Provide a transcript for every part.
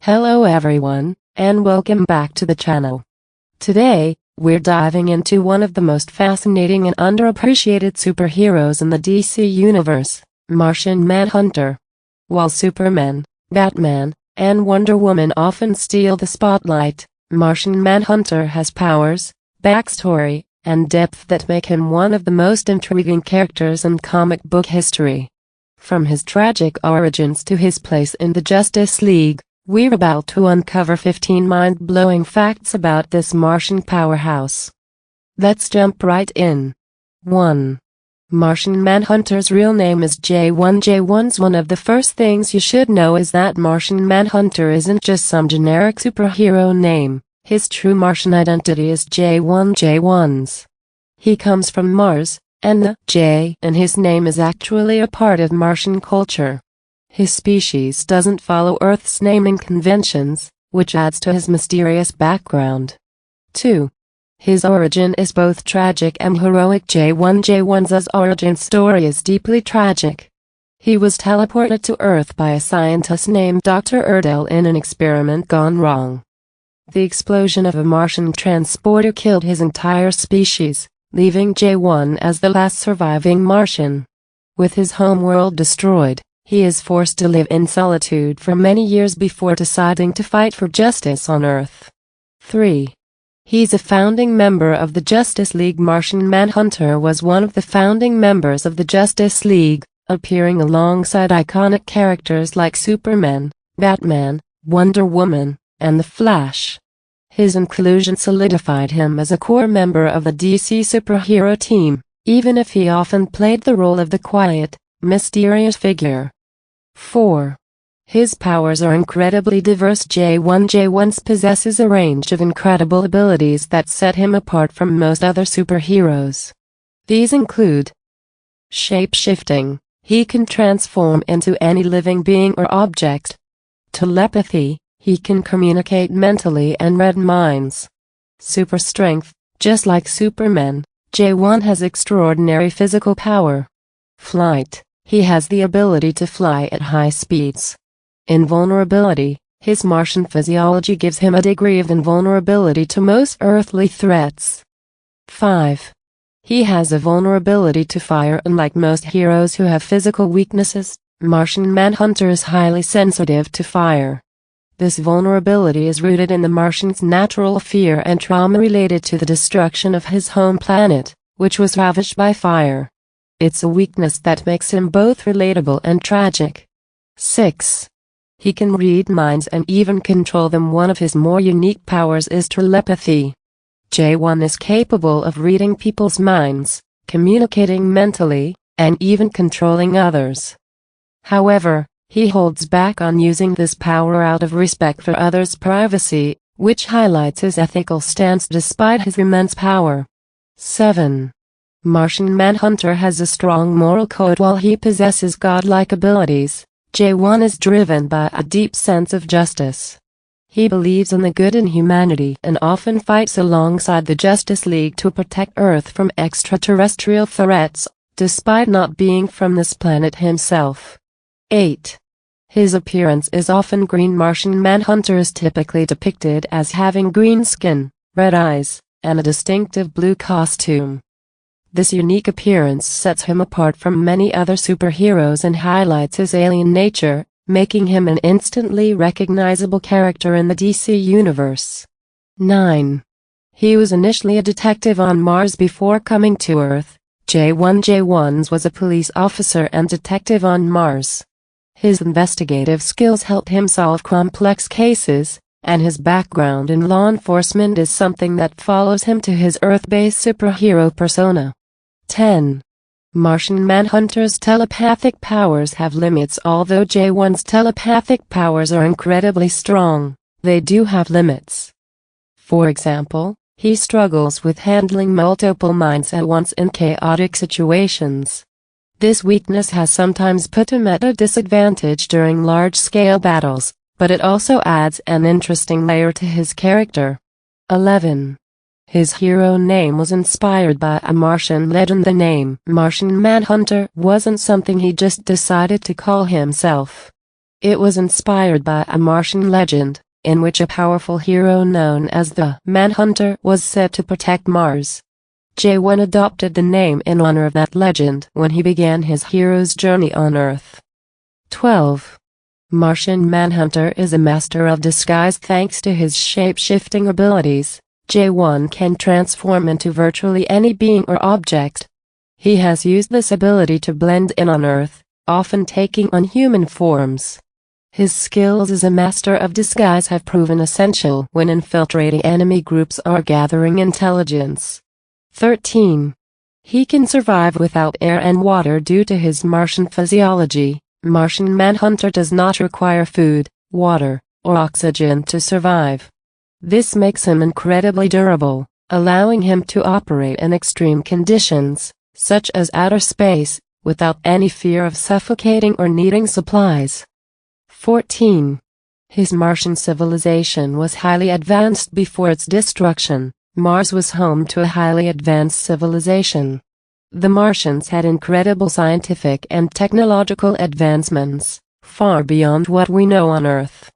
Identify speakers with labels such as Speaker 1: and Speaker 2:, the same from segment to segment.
Speaker 1: Hello everyone, and welcome back to the channel. Today, we're diving into one of the most fascinating and underappreciated superheroes in the DC universe, Martian Manhunter. While Superman, Batman, and Wonder Woman often steal the spotlight, Martian Manhunter has powers, backstory, and depth that make him one of the most intriguing characters in comic book history. From his tragic origins to his place in the Justice League, we're about to uncover 15 mind-blowing facts about this Martian powerhouse. Let's jump right in. 1. Martian Manhunter's real name is J1. One of the first things you should know is that Martian Manhunter isn't just some generic superhero name. His true Martian identity is J1. He comes from Mars, and the J in his name is actually a part of Martian culture. His species doesn't follow Earth's naming conventions, which adds to his mysterious background. 2. His origin is both tragic and heroic. J1's origin story is deeply tragic. He was teleported to Earth by a scientist named Dr. Erdel in an experiment gone wrong. The explosion of a Martian transporter killed his entire species, leaving J1 as the last surviving Martian. With his homeworld destroyed, he is forced to live in solitude for many years before deciding to fight for justice on Earth. 3. He's a founding member of the Justice League. Martian Manhunter was one of the founding members of the Justice League, appearing alongside iconic characters like Superman, Batman, Wonder Woman, and The Flash. His inclusion solidified him as a core member of the DC superhero team, even if he often played the role of the quiet, mysterious figure. 4. His powers are incredibly diverse. J1 possesses a range of incredible abilities that set him apart from most other superheroes. These include shape-shifting. He can transform into any living being or object. Telepathy. He can communicate mentally and read minds. Super strength. Just like Superman, J1 has extraordinary physical power. Flight. He has the ability to fly at high speeds. Invulnerability. His Martian physiology gives him a degree of invulnerability to most earthly threats. 5. He has a vulnerability to fire. Unlike most heroes who have physical weaknesses, Martian Manhunter is highly sensitive to fire. This vulnerability is rooted in the Martian's natural fear and trauma related to the destruction of his home planet, which was ravaged by fire. It's a weakness that makes him both relatable and tragic. 6. He can read minds and even control them. One of his more unique powers is telepathy. J1 is capable of reading people's minds, communicating mentally, and even controlling others. However, he holds back on using this power out of respect for others' privacy, which highlights his ethical stance despite his immense power. 7. Martian Manhunter has a strong moral code. While he possesses godlike abilities, J1 is driven by a deep sense of justice. He believes in the good in humanity and often fights alongside the Justice League to protect Earth from extraterrestrial threats, despite not being from this planet himself. 8. His appearance is often green. Martian Manhunter is typically depicted as having green skin, red eyes, and a distinctive blue costume. This unique appearance sets him apart from many other superheroes and highlights his alien nature, making him an instantly recognizable character in the DC universe. 9. He was initially a detective on Mars before coming to Earth. J1 was a police officer and detective on Mars. His investigative skills helped him solve complex cases, and his background in law enforcement is something that follows him to his Earth-based superhero persona. 10. Martian Manhunter's telepathic powers have limits. Although J1's telepathic powers are incredibly strong, they do have limits. For example, he struggles with handling multiple minds at once in chaotic situations. This weakness has sometimes put him at a disadvantage during large-scale battles, but it also adds an interesting layer to his character. 11. His hero name was inspired by a Martian legend. The name Martian Manhunter wasn't something he just decided to call himself. It was inspired by a Martian legend, in which a powerful hero known as the Manhunter was said to protect Mars. J1 adopted the name in honor of that legend when he began his hero's journey on Earth. 12. Martian Manhunter is a master of disguise. Thanks to his shape-shifting abilities, J1 can transform into virtually any being or object. He has used this ability to blend in on Earth, often taking on human forms. His skills as a master of disguise have proven essential when infiltrating enemy groups or gathering intelligence. 13. He can survive without air and water due to his Martian physiology. Martian Manhunter does not require food, water, or oxygen to survive. This makes him incredibly durable, allowing him to operate in extreme conditions, such as outer space, without any fear of suffocating or needing supplies. 14. His Martian civilization was highly advanced before its destruction. Mars was home to a highly advanced civilization. The Martians had incredible scientific and technological advancements, far beyond what we know on Earth.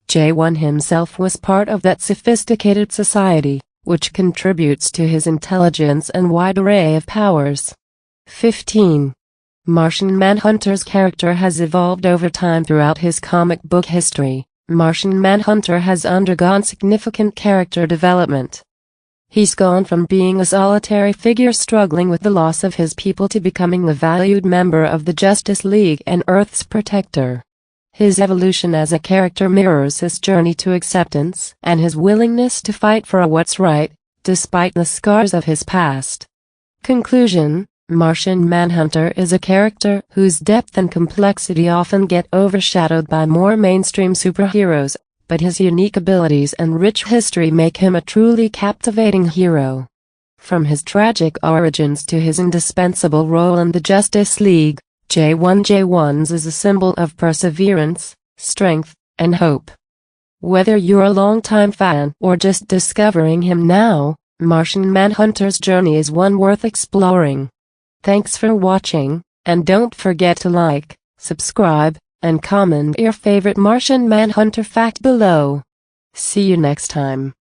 Speaker 1: J1 himself was part of that sophisticated society, which contributes to his intelligence and wide array of powers. 15. Martian Manhunter's character has evolved over time throughout his comic book history. Martian Manhunter has undergone significant character development. He's gone from being a solitary figure struggling with the loss of his people to becoming a valued member of the Justice League and Earth's protector. His evolution as a character mirrors his journey to acceptance and his willingness to fight for what's right, despite the scars of his past. Conclusion: Martian Manhunter is a character whose depth and complexity often get overshadowed by more mainstream superheroes, but his unique abilities and rich history make him a truly captivating hero. From his tragic origins to his indispensable role in the Justice League, J1's is a symbol of perseverance, strength, and hope. Whether you're a longtime fan or just discovering him now, Martian Manhunter's journey is one worth exploring. Thanks for watching, and don't forget to like, subscribe, and comment your favorite Martian Manhunter fact below. See you next time.